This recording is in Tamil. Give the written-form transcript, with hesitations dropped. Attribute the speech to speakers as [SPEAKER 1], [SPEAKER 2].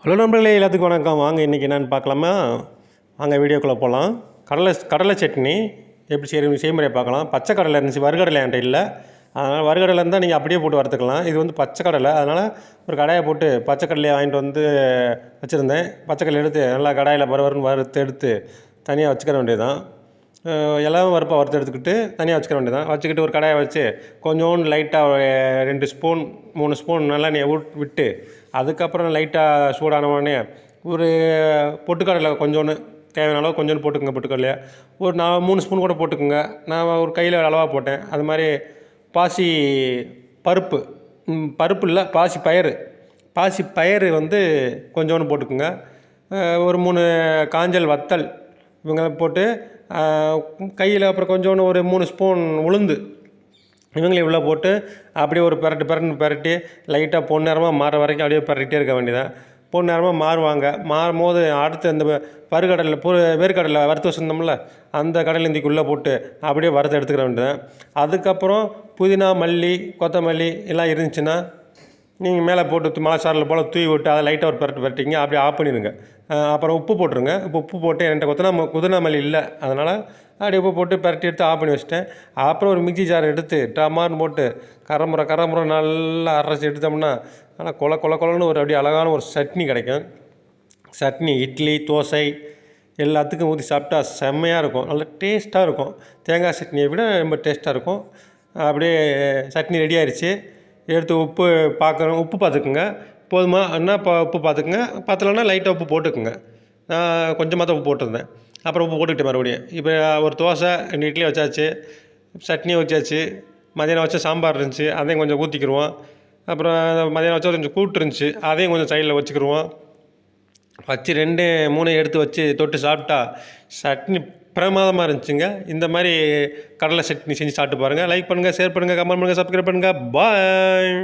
[SPEAKER 1] ஹலோ நண்பர்களே, எல்லாத்துக்கும் வணக்கம். வாங்க இன்றைக்கி என்னென்னு பார்க்கலாமா? வாங்க வீடியோக்குள்ளே போகலாம். கடலை சட்னி எப்படி செய்முறையை பார்க்கலாம். பச்சை கடலை இருந்துச்சு, வறுகடலை என்கிட்ட இல்லை. அதனால் வறுகடலை இருந்தால் நீங்கள் அப்படியே போட்டு வறுத்துக்கலாம். இது வந்து பச்சை கடலை, அதனால் ஒரு கடாயை போட்டு பச்சை கடலையை வாங்கிட்டு வந்து வச்சுருந்தேன். பச்சை கடலை எடுத்து நல்லா கடாயில் வறுத்து எடுத்து தனியாக வச்சுக்கிற வேண்டியதுதான். எல்லாம் வறுத்து எடுத்துக்கிட்டு தனியாக வச்சுக்கிற வச்சுக்கிட்டு ஒரு கடாயை வச்சு கொஞ்சோண்டு லைட்டாக 2 ஸ்பூன் 3 ஸ்பூன் நல்லெண்ணெயை விட்டு அதுக்கப்புறம் லைட்டாக சூடான உடனே ஒரு பொட்டுக்கடலை கொஞ்சோண்டு தேவையான அளவு கொஞ்சோண்டு போட்டுக்கோங்க. பொட்டுக்கடலையை ஒரு 3 ஸ்பூன் கூட போட்டுக்கோங்க. நான் ஒரு கையில் அளவாக போட்டேன். அது மாதிரி பாசி பருப்பு இல்லை, பாசி பயிறு வந்து கொஞ்சோண்டு போட்டுக்கோங்க. ஒரு 3 காஞ்சல் வத்தல் இவங்க போட்டு கையில் அப்புறம் கொஞ்சோண்டு ஒரு 3 ஸ்பூன் உளுந்து இவங்களையும் உள்ளே போட்டு அப்படியே ஒரு பெரட்டி லைட்டாக பொன்னிறமாக மாற வரைக்கும் அப்படியே பெரட்டிகிட்டே இருக்க வேண்டியதான். பொன்னிறமாக மாறும் போது அடுத்து அந்த வேர்க்கடலை வறுத்து வச்சுருந்தோம்ல, அந்த கடலை இந்திக்குள்ளே போட்டு அப்படியே வறுத்து எடுத்துக்கிற வேண்டியதான். அதுக்கப்புறம் புதினா, மல்லி, கொத்தமல்லி எல்லாம் இருந்துச்சுன்னா நீங்கள் மேலே போட்டு மலைச்சாரில் போல் தூவி விட்டு அதை லைட்டாக ஒரு பெரட்டிங்க, அப்படியே ஆஃப் பண்ணிடுங்க. அப்புறம் உப்பு போட்டுருங்க. உப்பு போட்டு என்கிட்ட புதினா மல்லி இல்லை, அதனால் அப்படியே உப்பு போட்டு பெரட்டி எடுத்து ஆஃப் பண்ணி வச்சிட்டேன். அப்புறம் ஒரு மிக்ஸி ஜார் எடுத்து டமார்னு போட்டு கரமுறை நல்லா அரைச்சி எடுத்தோம்னா நல்லா கொலன்னு ஒரு அப்படியே அழகான ஒரு சட்னி கிடைக்கும். சட்னி இட்லி, தோசை எல்லாத்துக்கும் ஊற்றி சாப்பிட்டா செம்மையாக இருக்கும். நல்லா டேஸ்ட்டாக இருக்கும். தேங்காய் சட்னியை விட ரொம்ப டேஸ்ட்டாக இருக்கும். அப்படியே சட்னி ரெடி ஆயிடுச்சு. எடுத்து உப்பு பார்த்துக்குங்க. போதுமா என்ன உப்பு பார்த்துக்குங்க. பத்தலைன்னா லைட்டாக உப்பு போட்டுக்குங்க. நான் கொஞ்சமாக தான் உப்பு போட்டிருந்தேன். அப்புறம் உப்பு போட்டுக்கிட்டேன் மறுபடியும். இப்போ ஒரு தோசை 2 இட்லி வச்சாச்சு, சட்னி வச்சாச்சு. மதியானம் வச்ச சாம்பார் இருந்துச்சு, அதையும் கொஞ்சம் ஊற்றிக்கிடுவோம். அப்புறம் மதியானம் வச்சா கொஞ்சம் கூட்டு இருந்துச்சு, அதையும் கொஞ்சம் சைடில் வச்சுக்கிடுவோம். வச்சு 2 3 எடுத்து வச்சு தொட்டு சாப்பிட்டா சட்னி பிரமாதமாக இருந்துச்சுங்க. இந்த மாதிரி கடலை சட்னி செஞ்சு சாப்பிட்டு பாருங்கள். லைக் பண்ணுங்கள், ஷேர் பண்ணுங்கள், கமெண்ட் பண்ணுங்கள், சப்ஸ்கிரைப் பண்ணுங்கள். பாய்.